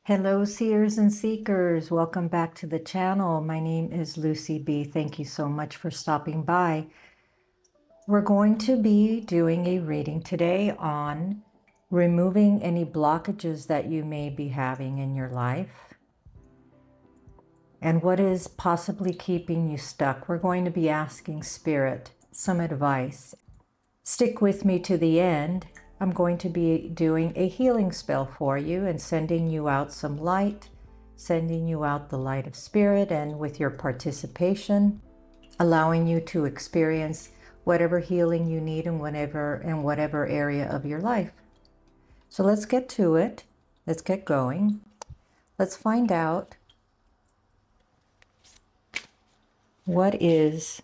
Hello, seers and seekers. Welcome back to the channel. My name is Lucy B. Thank you so much for stopping by. We're going to be doing a reading today on removing any blockages that you may be having in your life and what is possibly keeping you stuck. We're going to be asking Spirit some advice. Stick with me to the end. I'm going to be doing a healing spell for you and sending you out some light, sending you out the light of Spirit, and with your participation, allowing you to experience whatever healing you need in whatever area of your life. So let's get to it. Let's get going. Let's find out what is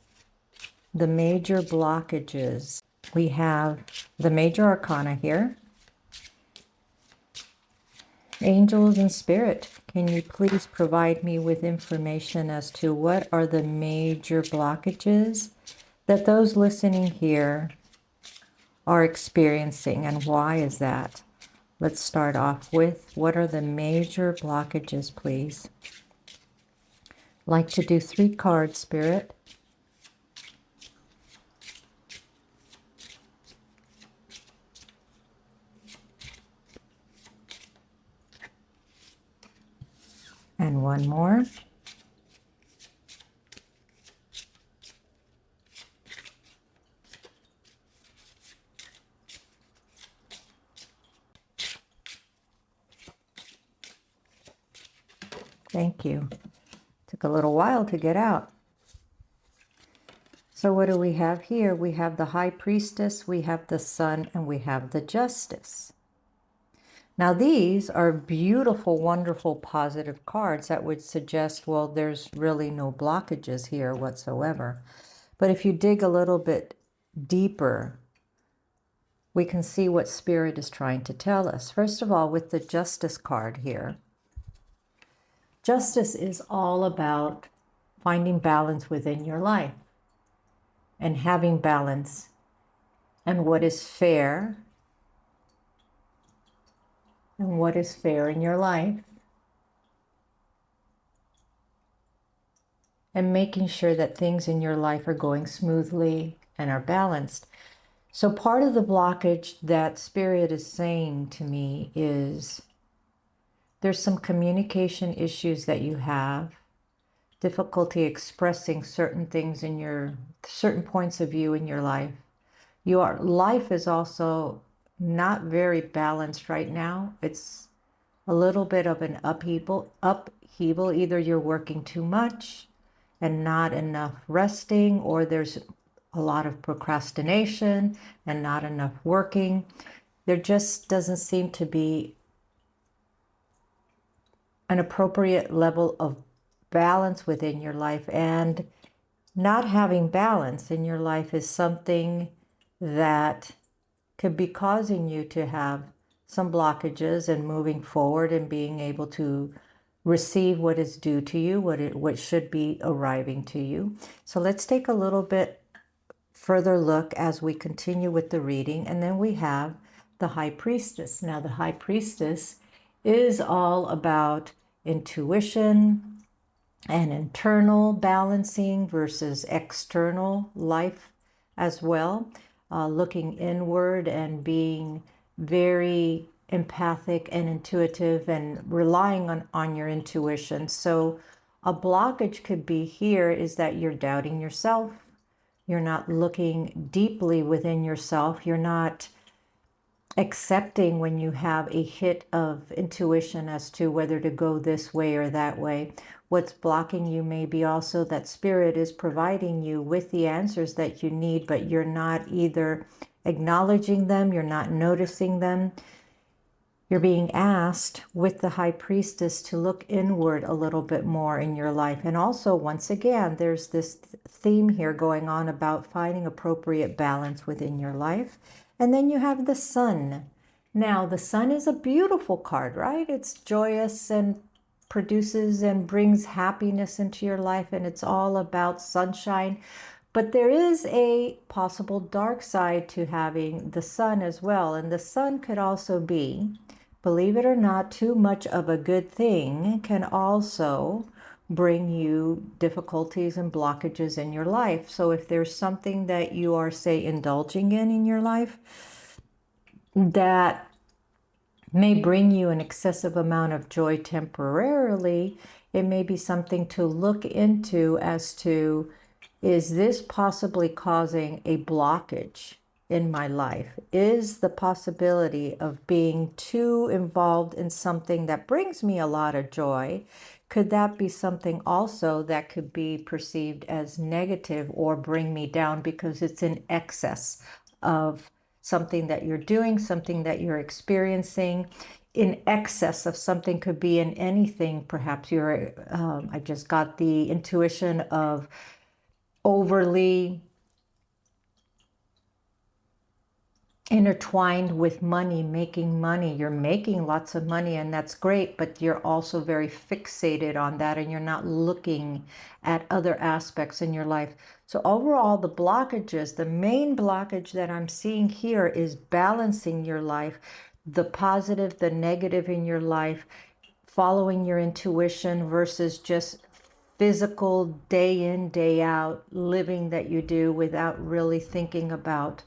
the major blockages. We have the major arcana here. Angels and Spirit, can you please provide me with information as to what are the major blockages that those listening here are experiencing, and why is that? Let's start off with what are the major blockages, please. Like to do 3 cards, Spirit. And 1 more. Thank you. Took a little while to get out. So what do we have here? We have the High Priestess, we have the Sun, and we have the Justice. Now these are beautiful, wonderful, positive cards that would suggest, well, there's really no blockages here whatsoever. But if you dig a little bit deeper, we can see what Spirit is trying to tell us. First of all, with the Justice card here, Justice is all about finding balance within your life and having balance and what is fair and what is fair in your life, and making sure that things in your life are going smoothly and are balanced. So part of the blockage that Spirit is saying to me is there's some communication issues that you have, difficulty expressing certain things in your certain points of view in your life. Your life is also not very balanced right now. It's a little bit of an upheaval. Either you're working too much and not enough resting, or there's a lot of procrastination and not enough working. There just doesn't seem to be an appropriate level of balance within your life, and not having balance in your life is something that could be causing you to have some blockages in moving forward and being able to receive what is due to you, what should be arriving to you. So let's take a little bit further look as we continue with the reading. And then we have the High Priestess. Now the High Priestess is all about intuition and internal balancing versus external life as well. Looking inward and being very empathic and intuitive and relying on your intuition. So a blockage could be here is that you're doubting yourself. You're not looking deeply within yourself. You're not accepting when you have a hit of intuition as to whether to go this way or that way. What's blocking you may be also that Spirit is providing you with the answers that you need, but you're not either acknowledging them, you're not noticing them. You're being asked with the High Priestess to look inward a little bit more in your life. And also, once again, there's this theme here going on about finding appropriate balance within your life. And then you have the Sun. Now, the Sun is a beautiful card, right? It's joyous and produces and brings happiness into your life, and it's all about sunshine. But there is a possible dark side to having the Sun as well. And the Sun could also be believe it or not, too much of a good thing can also bring you difficulties and blockages in your life. So if there's something that you are, say, indulging in your life that may bring you an excessive amount of joy temporarily, it may be something to look into as to, is this possibly causing a blockage in my life? Is the possibility of being too involved in something that brings me a lot of joy, could that be something also that could be perceived as negative or bring me down because it's in excess of something that you're doing, something that you're experiencing? In excess of something could be in anything. Perhaps you're, I just got the intuition of overly intertwined with money, making money. You're making lots of money and that's great, but you're also very fixated on that and you're not looking at other aspects in your life. So overall, the blockages, the main blockage that I'm seeing here is balancing your life, the positive, the negative in your life, following your intuition versus just physical day in, day out living that you do without really thinking about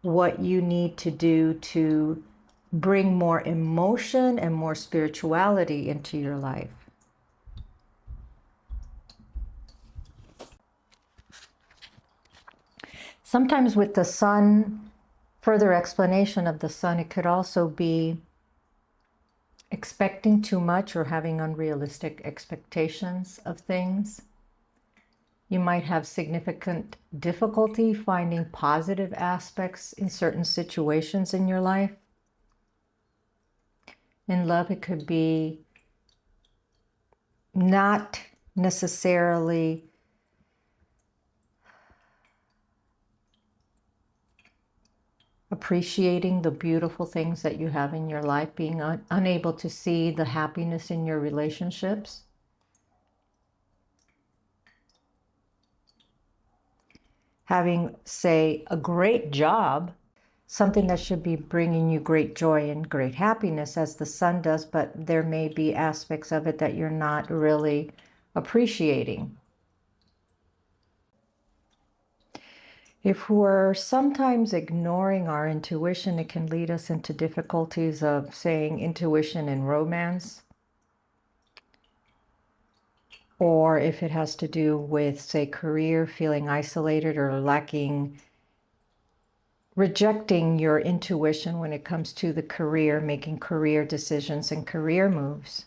what you need to do to bring more emotion and more spirituality into your life. Sometimes with the sun, further explanation of the sun, it could also be expecting too much or having unrealistic expectations of things. You might have significant difficulty finding positive aspects in certain situations in your life. In love, it could be not necessarily appreciating the beautiful things that you have in your life, being unable to see the happiness in your relationships. Having, say, a great job, something that should be bringing you great joy and great happiness as the sun does, but there may be aspects of it that you're not really appreciating. If we're sometimes ignoring our intuition, it can lead us into difficulties of, saying, intuition in romance. Or if it has to do with, say, career, feeling isolated or lacking, rejecting your intuition when it comes to the career, making career decisions and career moves.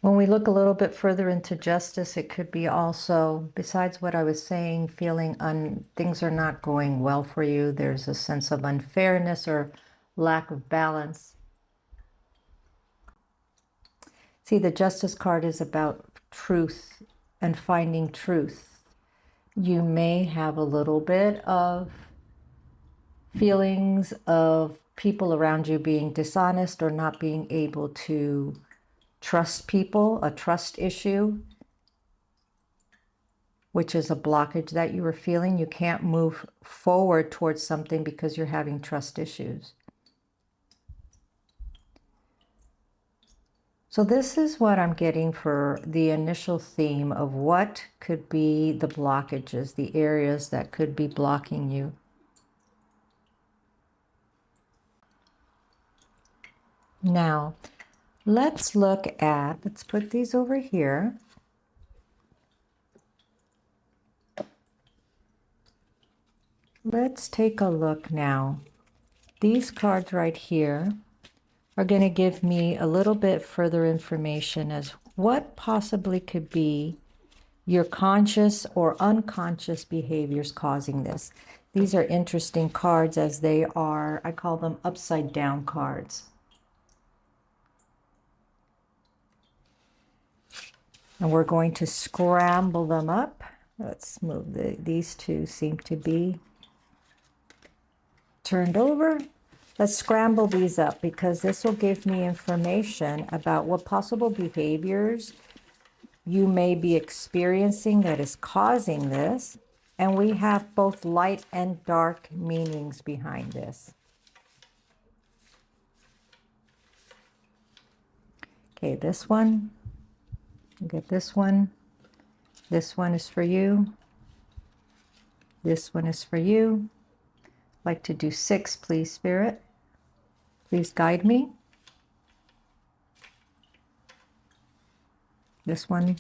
When we look a little bit further into justice, it could be also, besides what I was saying, feeling things are not going well for you. There's a sense of unfairness or lack of balance. See, the Justice card is about truth and finding truth. You may have a little bit of feelings of people around you being dishonest or not being able to trust people, a trust issue, which is a blockage that you are feeling. You can't move forward towards something because you're having trust issues. So this is what I'm getting for the initial theme of what could be the blockages, the areas that could be blocking you. Now, let's put these over here. Let's take a look now. These cards right here are going to give me a little bit further information as what possibly could be your conscious or unconscious behaviors causing this. These are interesting cards as they are, I call them upside down cards. And we're going to scramble them up. Let's move these two seem to be turned over. Let's scramble these up because this will give me information about what possible behaviors you may be experiencing that is causing this. And we have both light and dark meanings behind this. Okay, this one. Get this one. This one is for you. This one is for you. I'd like to do 6, please, Spirit. Please guide me. This one.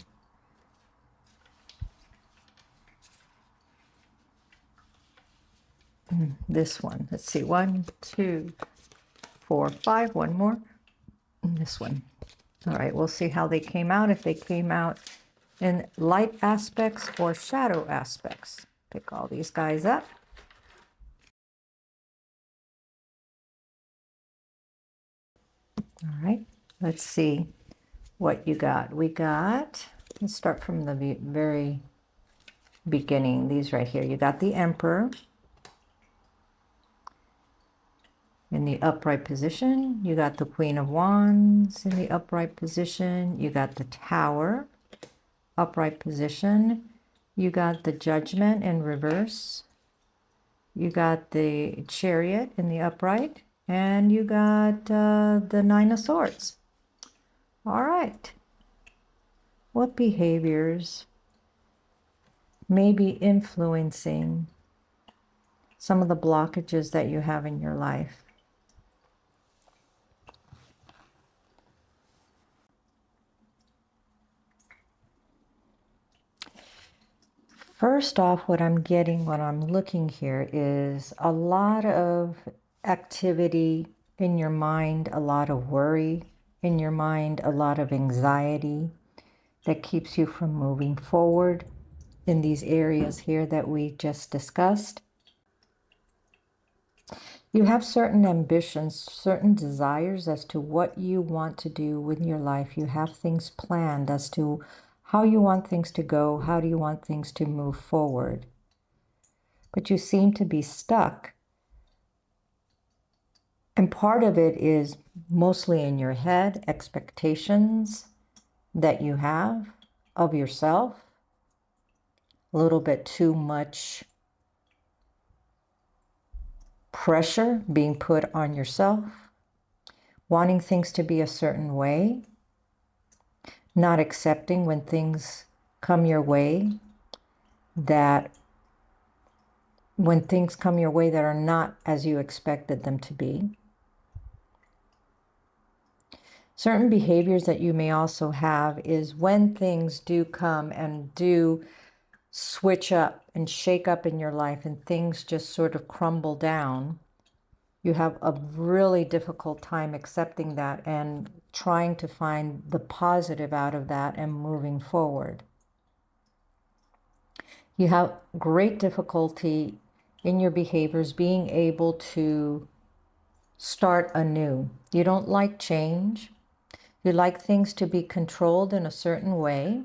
This one. Let's see. 1, 2, 4, 5. One more. And this one. All right, we'll see how they came out. If they came out in light aspects or shadow aspects. Pick all these guys up. All right, let's see what you got. Let's start from the very beginning. These right here. You got the Emperor in the upright position. You got the Queen of Wands in the upright position. You got the Tower, upright position. You got the Judgment in reverse. You got the Chariot in the upright. And you got the 9 of Swords. All right. What behaviors may be influencing some of the blockages that you have in your life? First off, what I'm looking here is a lot of activity in your mind, a lot of worry in your mind, a lot of anxiety that keeps you from moving forward in these areas here that we just discussed. You have certain ambitions, certain desires as to what you want to do with your life. You have things planned as to how you want things to go, how do you want things to move forward. But you seem to be stuck. And part of it is mostly in your head, expectations that you have of yourself, a little bit too much pressure being put on yourself, wanting things to be a certain way, not accepting when things come your way that are not as you expected them to be. Certain behaviors that you may also have is when things do come and do switch up and shake up in your life and things just sort of crumble down, you have a really difficult time accepting that and trying to find the positive out of that and moving forward. You have great difficulty in your behaviors being able to start anew. You don't like change. You like things to be controlled in a certain way.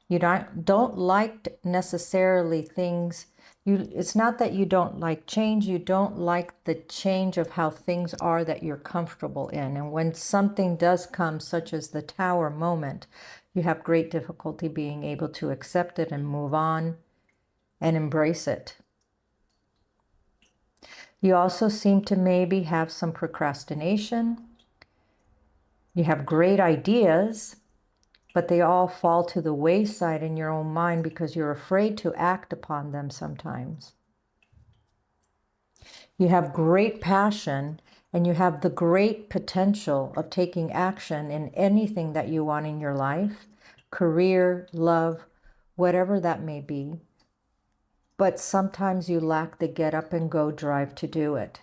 You don't like necessarily things. It's not that you don't like change. You don't like the change of how things are that you're comfortable in. And when something does come, such as the Tower moment, you have great difficulty being able to accept it and move on and embrace it. You also seem to maybe have some procrastination. You have great ideas, but they all fall to the wayside in your own mind because you're afraid to act upon them sometimes. You have great passion and you have the great potential of taking action in anything that you want in your life, career, love, whatever that may be. But sometimes you lack the get up and go drive to do it.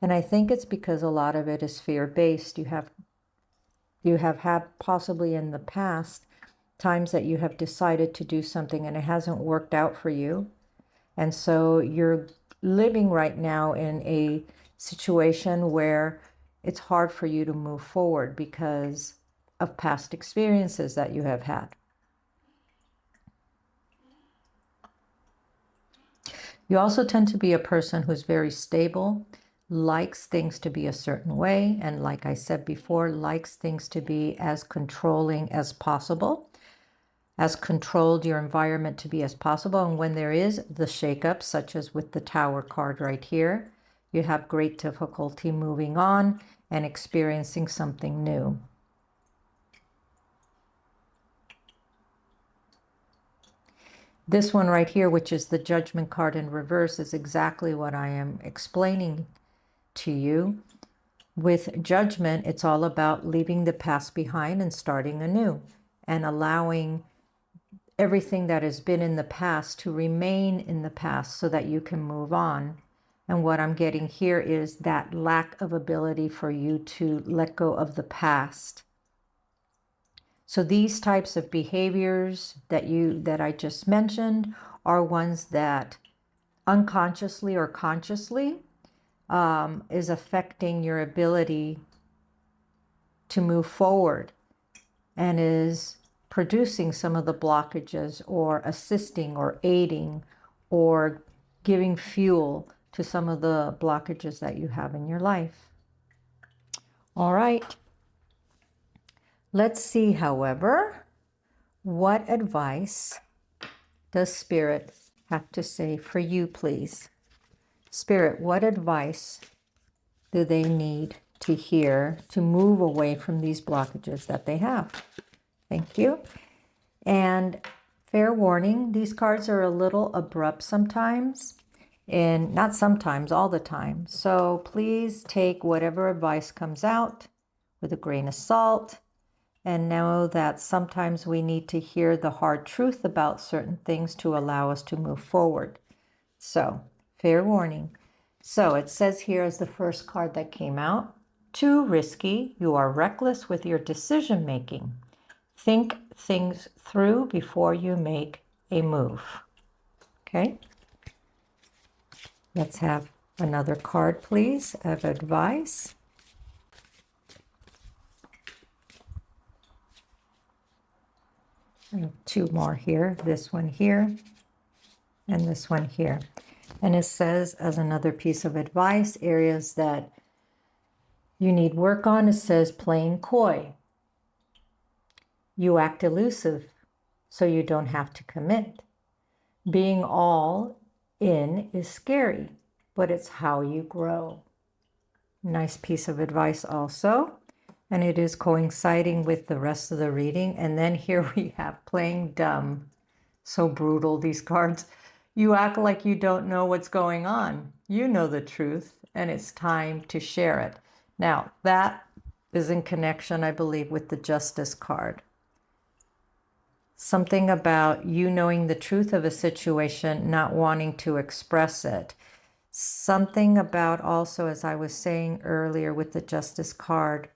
And I think it's because a lot of it is fear-based. You have had possibly in the past times that you have decided to do something and it hasn't worked out for you. And so you're living right now in a situation where it's hard for you to move forward because of past experiences that you have had. You also tend to be a person who's very stable, likes things to be a certain way, and like I said before, likes things to be as controlling as possible. as controlled your environment to be as possible. And when there is the shakeup, such as with the Tower card right here, you have great difficulty moving on and experiencing something new. This one right here, which is the Judgment card in reverse, is exactly what I am explaining to you. With Judgment, it's all about leaving the past behind and starting anew, and allowing everything that has been in the past to remain in the past so that you can move on. And what I'm getting here is that lack of ability for you to let go of the past. So these types of behaviors that I just mentioned are ones that unconsciously or consciously is affecting your ability to move forward, and is producing some of the blockages, or assisting or aiding or giving fuel to some of the blockages that you have in your life. All right. Let's see, however, what advice does Spirit have to say for you, please? Spirit, what advice do they need to hear to move away from these blockages that they have? Thank you. And fair warning, these cards are a little abrupt sometimes, and not sometimes, all the time. So please take whatever advice comes out with a grain of salt, and know that sometimes we need to hear the hard truth about certain things to allow us to move forward. So, fair warning. So it says here as the first card that came out, too risky, you are reckless with your decision making. Think things through before you make a move. Okay. Let's have another card, please, of advice. I have two more here, this one here, and this one here. And it says, as another piece of advice, areas that you need work on, it says playing coy. You act elusive, so you don't have to commit. Being all in is scary, but it's how you grow. Nice piece of advice also. And it is coinciding with the rest of the reading. And then here we have playing dumb. So brutal, these cards. You act like you don't know what's going on. You know the truth, and it's time to share it. Now, that is in connection, I believe, with the Justice card. Something about you knowing the truth of a situation, not wanting to express it. Something about also, as I was saying earlier with the Justice card,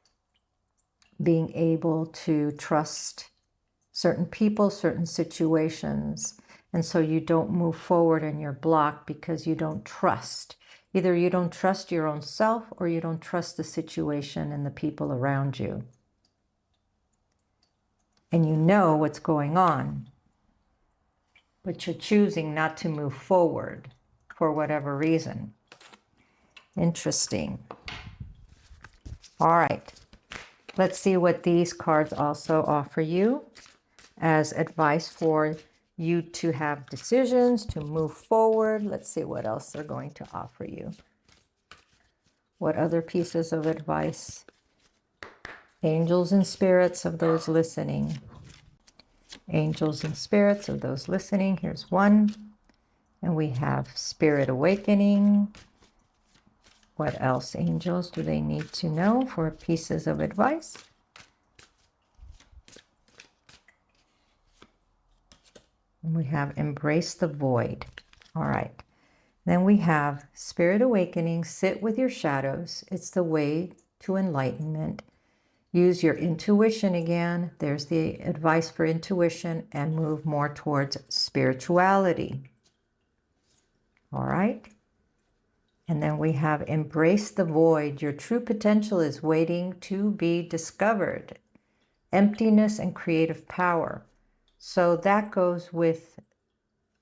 being able to trust certain people, certain situations. And so you don't move forward and you're blocked because you don't trust. Either you don't trust your own self, or you don't trust the situation and the people around you. And you know what's going on, but you're choosing not to move forward for whatever reason. Interesting. All right. Let's see what these cards also offer you as advice for you to have decisions, to move forward. Let's see what else they're going to offer you. What other pieces of advice? Angels and spirits of those listening. Angels and spirits of those listening. Here's one. And we have spirit awakening. What else, angels, do they need to know for pieces of advice? And we have embrace the void. All right. Then we have spirit awakening, sit with your shadows. It's the way to enlightenment. Use your intuition again. There's the advice for intuition, and move more towards spirituality. All right. And then we have embrace the void. Your true potential is waiting to be discovered. Emptiness and creative power. So that goes with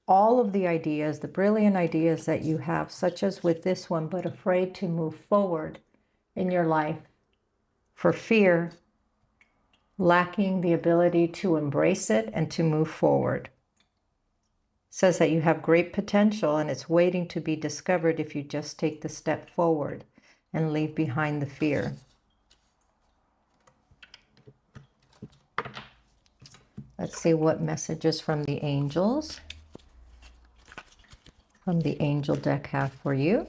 all of the ideas, the brilliant ideas that you have, such as with this one, but afraid to move forward in your life for fear lacking the ability to embrace it and to move forward. It says that you have great potential and it's waiting to be discovered if you just take the step forward and leave behind the fear. Let's see what messages from the angels, from the angel deck have for you.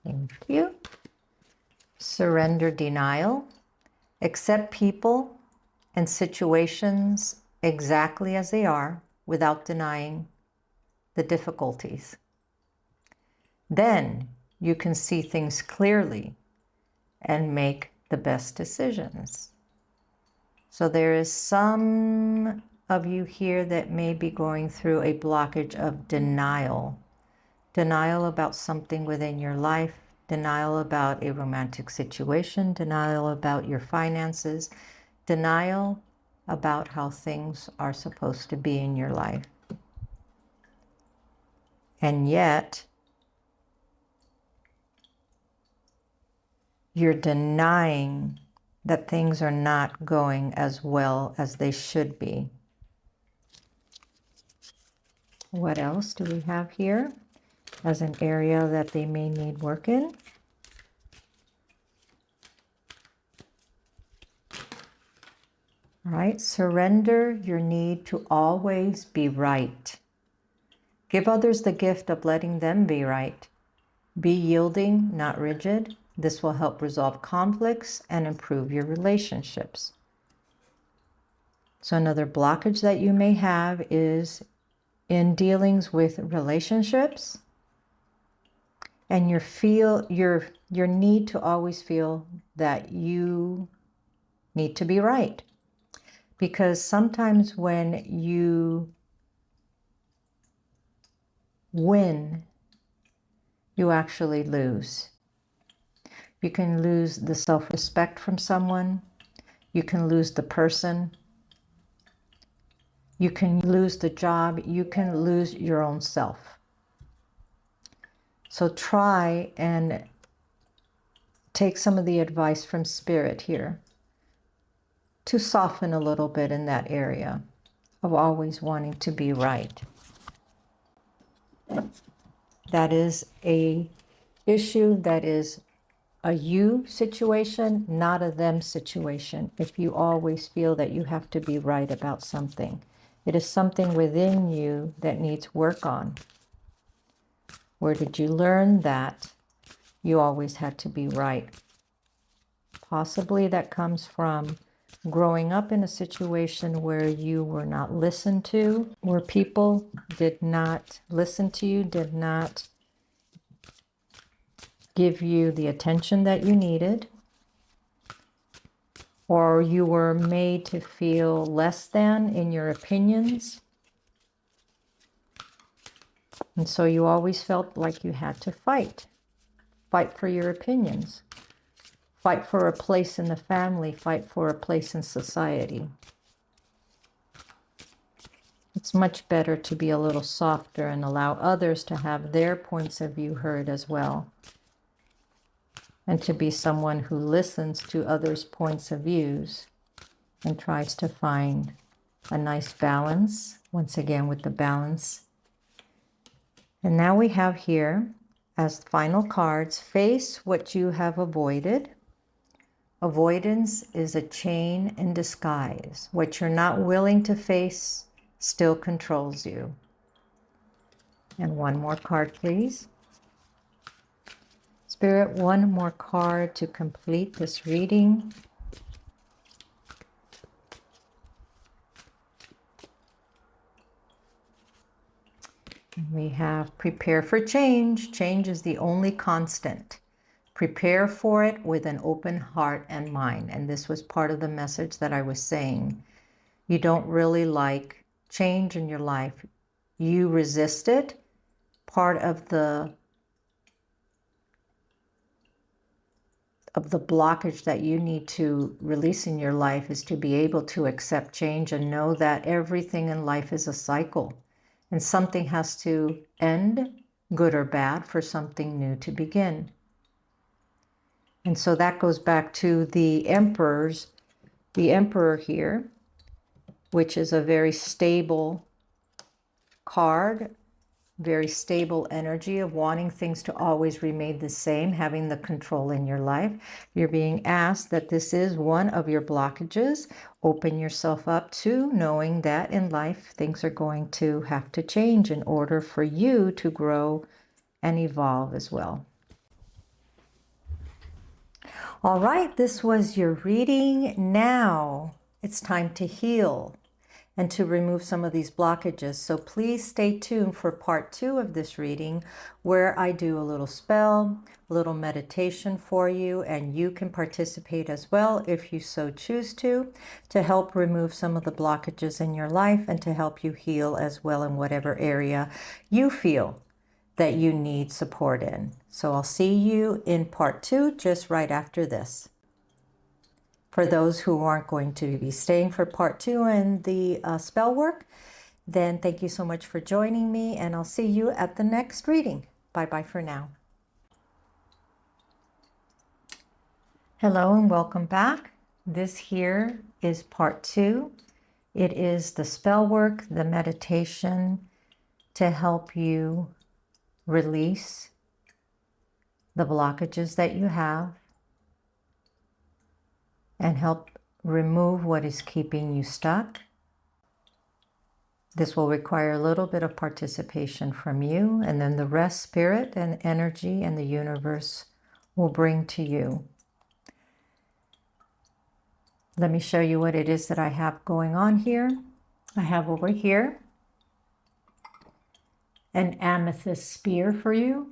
Thank you. Surrender denial. Accept people and situations exactly as they are without denying the difficulties. Then you can see things clearly and make the best decisions. So there is some of you here that may be going through a blockage of denial. Denial about something within your life, denial about a romantic situation, denial about your finances, denial about how things are supposed to be in your life. And yet, you're denying that things are not going as well as they should be. What else do we have here as an area that they may need work in? All right, surrender your need to always be right. Give others the gift of letting them be right. Be yielding, not rigid. This will help resolve conflicts and improve your relationships. So another blockage that you may have is in dealings with relationships and your need to always feel that you need to be right. Because sometimes when you win, you actually lose. You can lose the self-respect from someone. You can lose the person. You can lose the job. You can lose your own self. So try and take some of the advice from Spirit here to soften a little bit in that area of always wanting to be right. That is a issue that is a you situation, not a them situation. If you always feel that you have to be right about something, it is something within you that needs work on. Where did you learn that you always had to be right? Possibly that comes from growing up in a situation where you were not listened to, where people did not listen to you, did not give you the attention that you needed, or you were made to feel less than in your opinions. And so you always felt like you had to fight for your opinions, fight for a place in the family, fight for a place in society. It's much better to be a little softer and allow others to have their points of view heard as well. And to be someone who listens to others' points of views and tries to find a nice balance, once again with the balance. And now we have here, as final cards, face what you have avoided. Avoidance is a chain in disguise. What you're not willing to face still controls you. And one more card, please. Spirit, one more card to complete this reading. We have prepare for change. Change is the only constant. Prepare for it with an open heart and mind. And this was part of the message that I was saying. You don't really like change in your life. You resist it. Part of the blockage that you need to release in your life is to be able to accept change and know that everything in life is a cycle and something has to end good or bad, for something new to begin. And so that goes back to the emperor here, which is a very stable card, very stable energy of wanting things to always remain the same, having the control in your life. You're being asked that this is one of your blockages. Open yourself up to knowing that in life things are going to have to change in order for you to grow and evolve as well. All right, this was your reading. Now it's time to heal and to remove some of these blockages. So please stay tuned for part 2 of this reading, where I do a little spell, a little meditation for you, and you can participate as well if you so choose to help remove some of the blockages in your life and to help you heal as well in whatever area you feel that you need support in. So I'll see you in part 2 just right after this. For those who aren't going to be staying for part 2 and the spell work, then thank you so much for joining me, and I'll see you at the next reading. Bye-bye for now. Hello and welcome back. This here is part 2. It is the spell work, the meditation to help you release the blockages that you have and help remove what is keeping you stuck. This will require a little bit of participation from you, and then the rest, spirit and energy and the universe will bring to you. Let me show you what it is that I have going on here. I have over here an amethyst spear for you,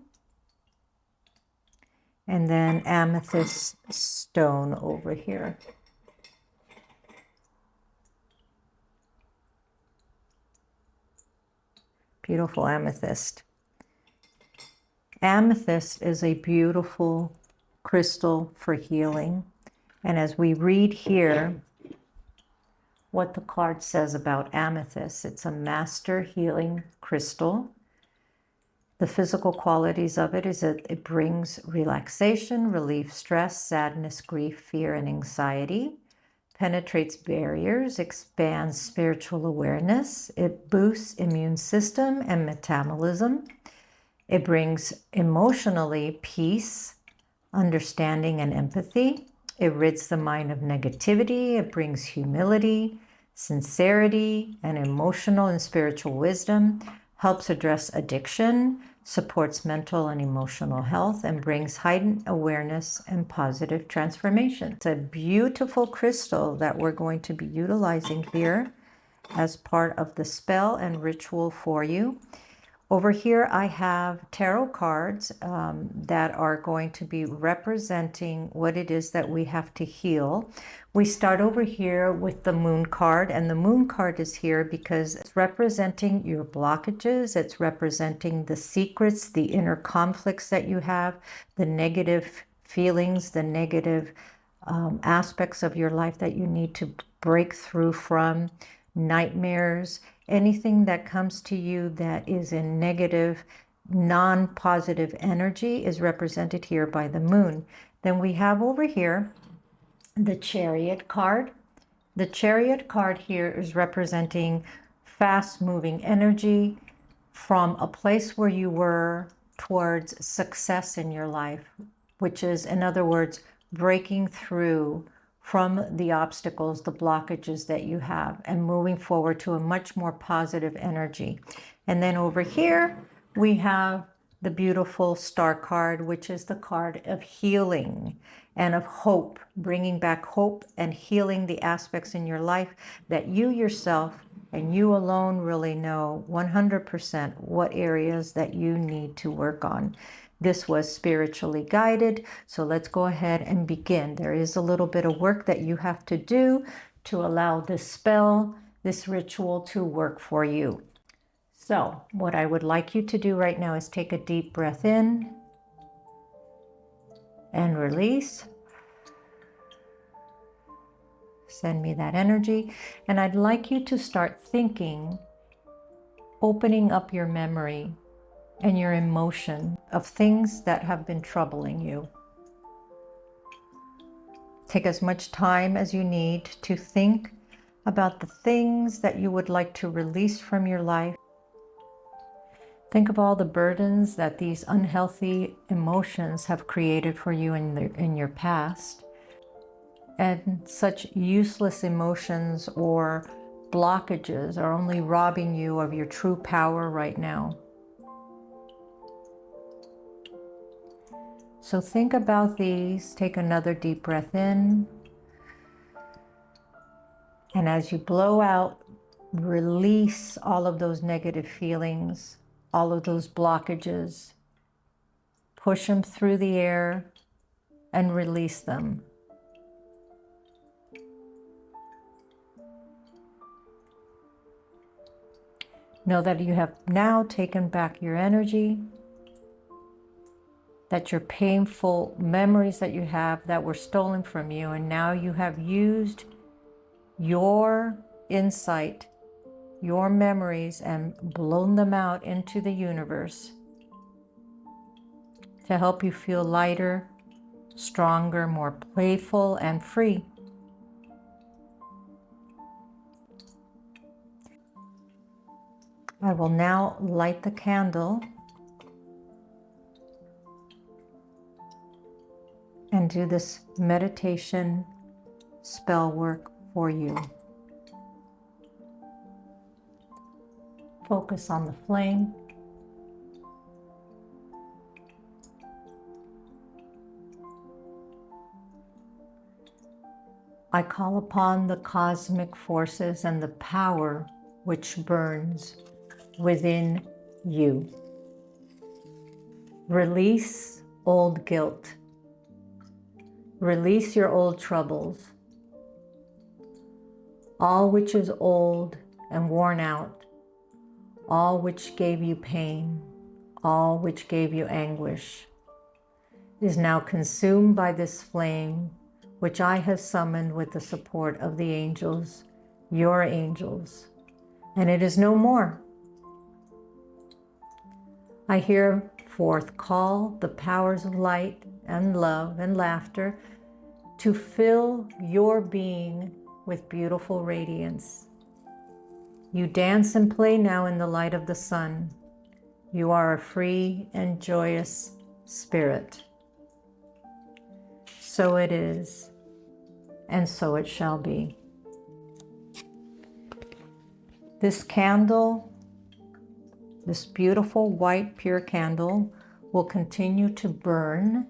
and then amethyst stone over here. Beautiful amethyst. Amethyst is a beautiful crystal for healing. And as we read here what the card says about amethyst, it's a master healing crystal. The physical qualities of it is that it brings relaxation, relieves stress, sadness, grief, fear, and anxiety, penetrates barriers, expands spiritual awareness, it boosts immune system and metabolism, it brings emotionally peace, understanding, and empathy, it rids the mind of negativity, it brings humility, sincerity, and emotional and spiritual wisdom, helps address addiction, supports mental and emotional health, and brings heightened awareness and positive transformation. It's a beautiful crystal that we're going to be utilizing here as part of the spell and ritual for you. Over here, I have tarot cards that are going to be representing what it is that we have to heal. We start over here with the moon card, and the moon card is here because it's representing your blockages. It's representing the secrets, the inner conflicts that you have, the negative feelings, the negative aspects of your life that you need to break through from, nightmares, anything that comes to you that is in negative, non-positive energy is represented here by the moon. Then we have over here the Chariot card. The Chariot card here is representing fast-moving energy from a place where you were towards success in your life, which is, in other words, breaking through from the obstacles, the blockages that you have, and moving forward to a much more positive energy. And then over here, we have the beautiful Star card, which is the card of healing and of hope, bringing back hope and healing the aspects in your life that you yourself and you alone really know 100% what areas that you need to work on. This was spiritually guided, so let's go ahead and begin. There is a little bit of work that you have to do to allow this spell, this ritual to work for you. So what I would like you to do right now is take a deep breath in and release. Send me that energy. And I'd like you to start thinking, opening up your memory and your emotion of things that have been troubling you. Take as much time as you need to think about the things that you would like to release from your life. Think of all the burdens that these unhealthy emotions have created for you in your past, and such useless emotions or blockages are only robbing you of your true power right now. So think about these. Take another deep breath in. And as you blow out, release all of those negative feelings, all of those blockages. Push them through the air and release them. Know that you have now taken back your energy, that your painful memories that you have that were stolen from you, and now you have used your insight, your memories, and blown them out into the universe to help you feel lighter, stronger, more playful, and free. I will now light the candle and do this meditation spell work for you. Focus on the flame. I call upon the cosmic forces and the power which burns within you. Release old guilt. Release your old troubles. All which is old and worn out, all which gave you pain, all which gave you anguish, is now consumed by this flame, which I have summoned with the support of the angels, your angels, and it is no more. I herewith call the powers of light and love and laughter to fill your being with beautiful radiance. You dance and play now in the light of the sun. You are a free and joyous spirit. So it is, and so it shall be. This candle, this beautiful white pure candle, will continue to burn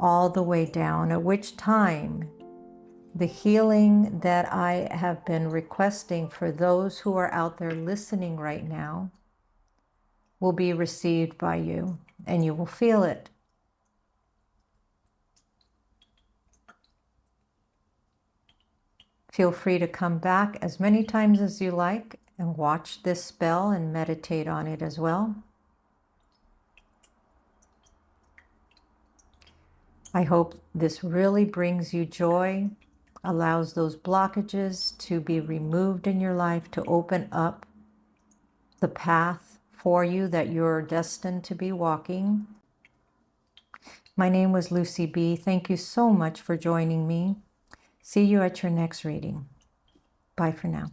all the way down, at which time the healing that I have been requesting for those who are out there listening right now will be received by you, and you will feel it. Feel free to come back as many times as you like and watch this spell and meditate on it as well. I hope this really brings you joy, allows those blockages to be removed in your life, to open up the path for you that you're destined to be walking. My name was Lucy B. Thank you so much for joining me. See you at your next reading. Bye for now.